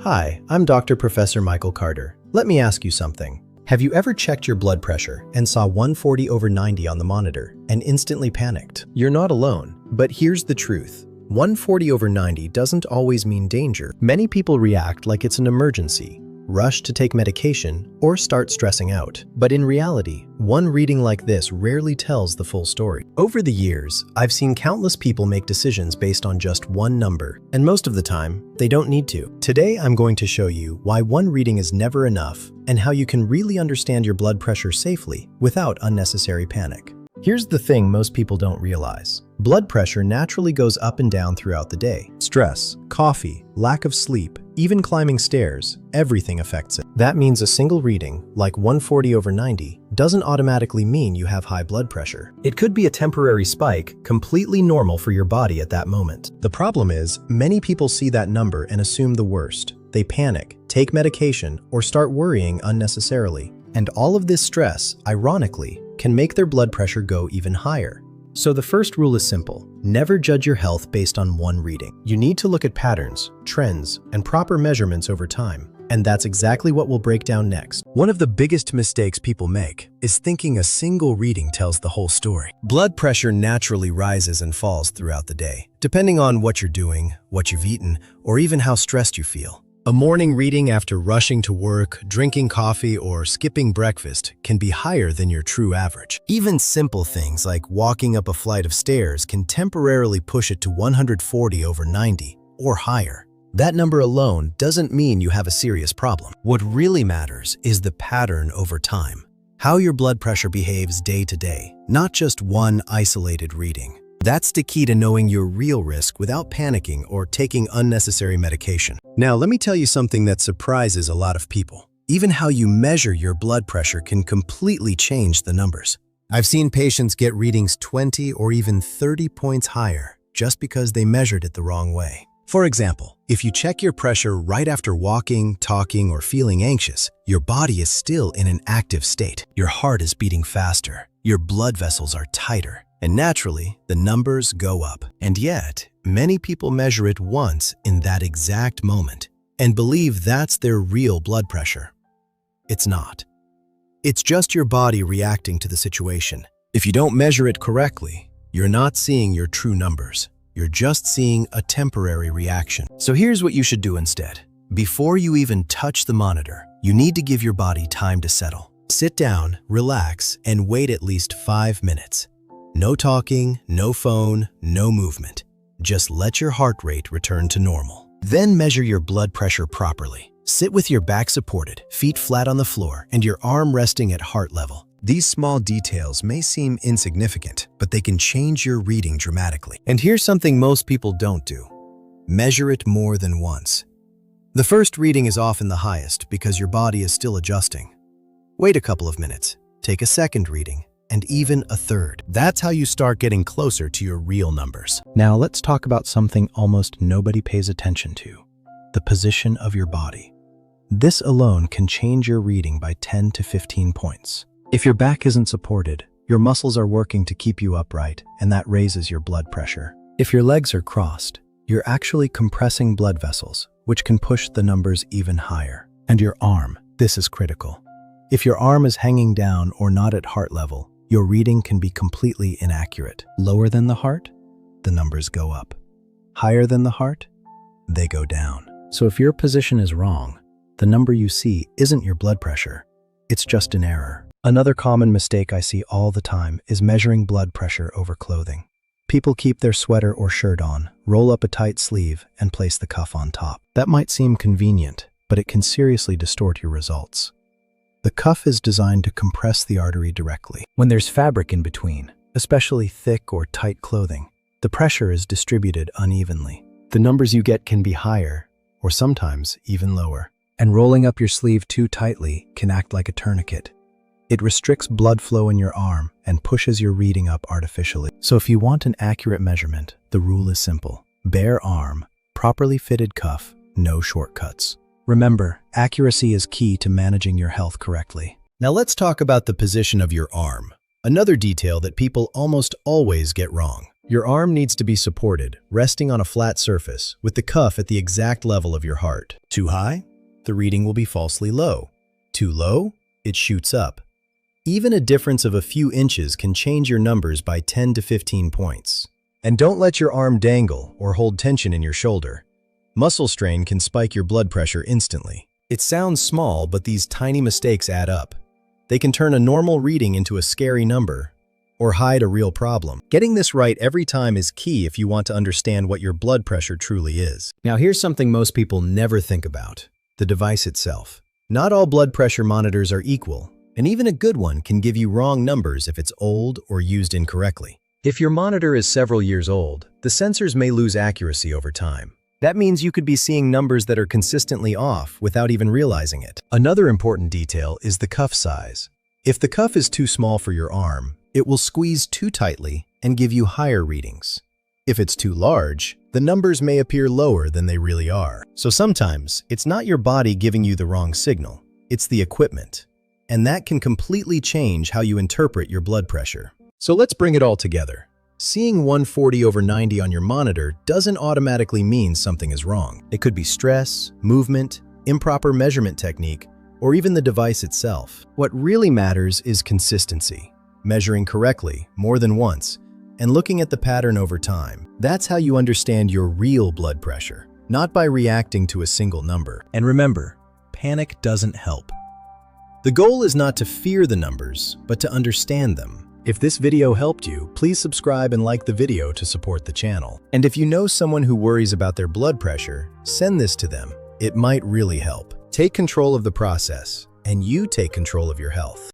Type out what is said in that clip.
Hi, I'm Dr. Professor Michael Carter. Let me ask you something. Have you ever checked your blood pressure and saw 140/90 on the monitor and instantly panicked? You're not alone, but here's the truth. 140/90 doesn't always mean danger. Many people react like it's an emergency, rush to take medication, or start stressing out. But in reality, one reading like this rarely tells the full story. Over the years, I've seen countless people make decisions based on just one number, and most of the time, they don't need to. Today, I'm going to show you why one reading is never enough and how you can really understand your blood pressure safely without unnecessary panic. Here's the thing most people don't realize. Blood pressure naturally goes up and down throughout the day. Stress, coffee, lack of sleep, even climbing stairs, everything affects it. That means a single reading, like 140/90, doesn't automatically mean you have high blood pressure. It could be a temporary spike, completely normal for your body at that moment. The problem is, many people see that number and assume the worst. They panic, take medication, or start worrying unnecessarily. And all of this stress, ironically, can make their blood pressure go even higher. So the first rule is simple. Never judge your health based on one reading. You need to look at patterns, trends, and proper measurements over time. And that's exactly what we'll break down next. One of the biggest mistakes people make is thinking a single reading tells the whole story. Blood pressure naturally rises and falls throughout the day, depending on what you're doing, what you've eaten, or even how stressed you feel. A morning reading after rushing to work, drinking coffee, or skipping breakfast can be higher than your true average. Even simple things like walking up a flight of stairs can temporarily push it to 140/90 or higher. That number alone doesn't mean you have a serious problem. What really matters is the pattern over time, how your blood pressure behaves day to day, not just one isolated reading. That's the key to knowing your real risk without panicking or taking unnecessary medication. Now, let me tell you something that surprises a lot of people. Even how you measure your blood pressure can completely change the numbers. I've seen patients get readings 20 or even 30 points higher just because they measured it the wrong way. For example, if you check your pressure right after walking, talking, or feeling anxious, your body is still in an active state. Your heart is beating faster, your blood vessels are tighter, and naturally, the numbers go up. And yet, many people measure it once in that exact moment and believe that's their real blood pressure. It's not. It's just your body reacting to the situation. If you don't measure it correctly, you're not seeing your true numbers. You're just seeing a temporary reaction. So here's what you should do instead. Before you even touch the monitor, you need to give your body time to settle. Sit down, relax, and wait at least 5 minutes. No talking, no phone, no movement. Just let your heart rate return to normal. Then measure your blood pressure properly. Sit with your back supported, feet flat on the floor, and your arm resting at heart level. These small details may seem insignificant, but they can change your reading dramatically. And here's something most people don't do. Measure it more than once. The first reading is often the highest because your body is still adjusting. Wait a couple of minutes, take a second reading, and even a third. That's how you start getting closer to your real numbers. Now let's talk about something almost nobody pays attention to: the position of your body. This alone can change your reading by 10 to 15 points. If your back isn't supported, your muscles are working to keep you upright, and that raises your blood pressure. If your legs are crossed, you're actually compressing blood vessels, which can push the numbers even higher. And your arm, this is critical. If your arm is hanging down or not at heart level, your reading can be completely inaccurate. Lower than the heart, the numbers go up. Higher than the heart, they go down. So if your position is wrong, the number you see isn't your blood pressure, it's just an error. Another common mistake I see all the time is measuring blood pressure over clothing. People keep their sweater or shirt on, roll up a tight sleeve, and place the cuff on top. That might seem convenient, but it can seriously distort your results. The cuff is designed to compress the artery directly. When there's fabric in between, especially thick or tight clothing, the pressure is distributed unevenly. The numbers you get can be higher, or sometimes even lower. And rolling up your sleeve too tightly can act like a tourniquet. It restricts blood flow in your arm and pushes your reading up artificially. So if you want an accurate measurement, the rule is simple. Bare arm, properly fitted cuff, no shortcuts. Remember, accuracy is key to managing your health correctly. Now let's talk about the position of your arm. Another detail that people almost always get wrong. Your arm needs to be supported, resting on a flat surface, with the cuff at the exact level of your heart. Too high? The reading will be falsely low. Too low? It shoots up. Even a difference of a few inches can change your numbers by 10 to 15 points. And don't let your arm dangle or hold tension in your shoulder. Muscle strain can spike your blood pressure instantly. It sounds small, but these tiny mistakes add up. They can turn a normal reading into a scary number or hide a real problem. Getting this right every time is key if you want to understand what your blood pressure truly is. Now here's something most people never think about: the device itself. Not all blood pressure monitors are equal, and even a good one can give you wrong numbers if it's old or used incorrectly. If your monitor is several years old, the sensors may lose accuracy over time. That means you could be seeing numbers that are consistently off without even realizing it. Another important detail is the cuff size. If the cuff is too small for your arm, it will squeeze too tightly and give you higher readings. If it's too large, the numbers may appear lower than they really are. So sometimes, it's not your body giving you the wrong signal, it's the equipment. And that can completely change how you interpret your blood pressure. So let's bring it all together. Seeing 140/90 on your monitor doesn't automatically mean something is wrong. It could be stress, movement, improper measurement technique, or even the device itself. What really matters is consistency. Measuring correctly, more than once, and looking at the pattern over time. That's how you understand your real blood pressure, not by reacting to a single number. And remember, panic doesn't help. The goal is not to fear the numbers, but to understand them. If this video helped you, please subscribe and like the video to support the channel. And if you know someone who worries about their blood pressure, send this to them. It might really help. Take control of the process, and you take control of your health.